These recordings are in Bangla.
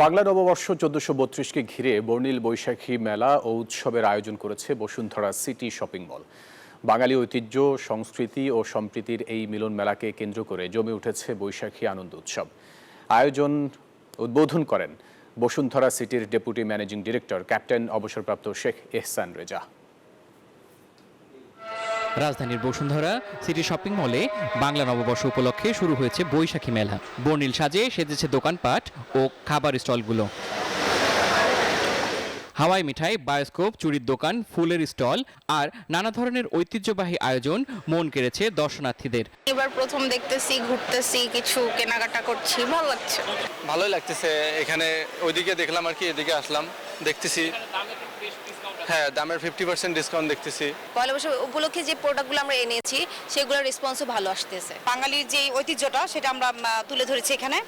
বাংলা নববর্ষ ১৪৩২-কে ঘিরে বর্ণিল বৈশাখী মেলা ও উৎসবের আয়োজন করেছে বসুন্ধরা সিটি শপিং মল। বাঙালি ঐতিহ্য, সংস্কৃতি ও সম্প্রীতির এই মিলন মেলাকে কেন্দ্র করে জমে উঠেছে বৈশাখী আনন্দ উৎসব। আয়োজন উদ্বোধন করেন বসুন্ধরা সিটির ডেপুটি ম্যানেজিং ডিরেক্টর ক্যাপ্টেন অবসরপ্রাপ্ত শেখ এহসান রেজা। রাজধানীর বসুন্ধরা সিটি শপিং মলে বাংলা নববর্ষ উপলক্ষে শুরু হয়েছে বৈশাখী মেলা। বর্ণিল সাজে সেজেছে দোকানপাট ও খাবার স্টলগুলো। হাওয়াই মিঠাই, বায়োস্কোপ, চুরির দোকান, ফুলের স্টল আর নানা ধরনের ঐতিহ্যবাহী আয়োজন মন কেড়েছে দর্শনার্থীদের। এবার প্রথম দেখতেছি, ঘুরতেছি, কিছু কেনাকাটা করছি, ভালো লাগছে। ভালোই লাগতেছে। এখানে ওইদিকে দেখলাম আর কি, এদিকে আসলাম, দেখতেছি। হ্যাঁ, দামের 50% ডিসকাউন্ট দেখতেছি। পয়লা বৈশাখ উপলক্ষে যে প্রোডাক্টগুলো আমরা এনেছি সেগুলোর রেসপন্সও ভালো আসতেছে। বাঙালির যে ঐতিহ্যটা সেটা আমরা তুলে ধরেছি এখানে।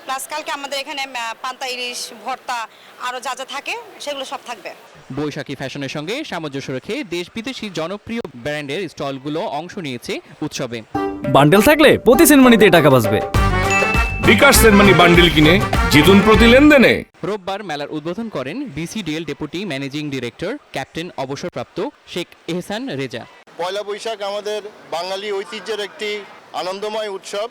প্লাস কালকে আমাদের এখানে পান্তা ইলিশ, ভর্তা আরও যা যা থাকে সেগুলো সব থাকবে। বৈশাখী ফ্যাশনের সঙ্গে সামঞ্জস্য রেখে দেশ বিদেশি জনপ্রিয় ব্র্যান্ডের স্টলগুলো অংশ নিয়েছে উৎসবে। বান্ডেল থাকলে প্রতি সেনমানিতে টাকা বাঁচবে। বিকাশ সেনমানি বান্ডিল কিনে জিতুন প্রতি লেনদেনে। রোববার মেলার উদ্বোধন করেন বিসিডিএল ডেপুটি ম্যানেজিং ডিরেক্টর ক্যাপ্টেন অবসরপ্রাপ্ত শেখ এহসান রেজা। পয়লা বৈশাখ আমাদের বাঙালি ঐতিহ্যের একটি আনন্দময় উৎসব।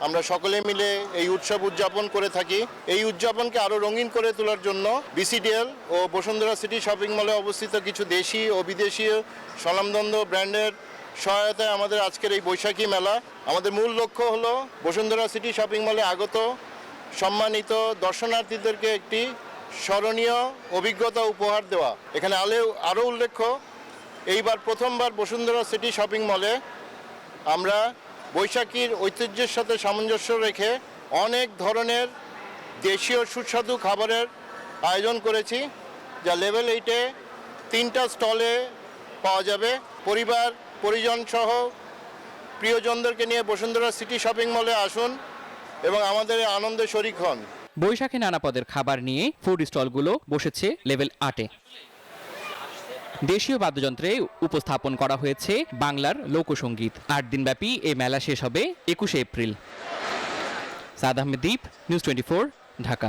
আমরা সকলে মিলে এই উৎসব উদযাপন করে থাকি। এই উদযাপনকে আরও রঙিন করে তোলার জন্য বিসিডিএল ও বসুন্ধরা সিটি শপিং মলে অবস্থিত কিছু দেশি ও বিদেশি স্বনামধন্য ব্র্যান্ডের সহায়তায় আমাদের আজকের এই বৈশাখী মেলা। আমাদের মূল লক্ষ্য হলো বসুন্ধরা সিটি শপিং মলে আগত সম্মানিত দর্শনার্থীদেরকে একটি স্মরণীয় অভিজ্ঞতা উপহার দেওয়া। এখানে আরও উল্লেখ্য, এইবার প্রথমবার বসুন্ধরা সিটি শপিং মলে আমরা বৈশাখীর ঐতিহ্যের সাথে সামঞ্জস্য রেখে অনেক ধরনের দেশীয় সুস্বাদু খাবারের আয়োজন করেছি, যা লেভেল 8-এ 3টা স্টলে পাওয়া যাবে। পরিবার পরিজন সহ প্রিয়জনদেরকে নিয়ে বসুন্ধরা সিটি শপিং মলে আসুন এবং আমাদের আনন্দে শরিক হন। বৈশাখে নানা পদের খাবার নিয়ে ফুড স্টলগুলো বসেছে লেভেল 8-এ। দেশীয় বাদ্যযন্ত্রে উপস্থাপন করা হয়েছে বাংলার লোকসঙ্গীত। 8 দিনব্যাপী এই মেলা শেষ হবে 21শে এপ্রিল। সাদ আহমেদ দীপ, নিউজ 24, ঢাকা।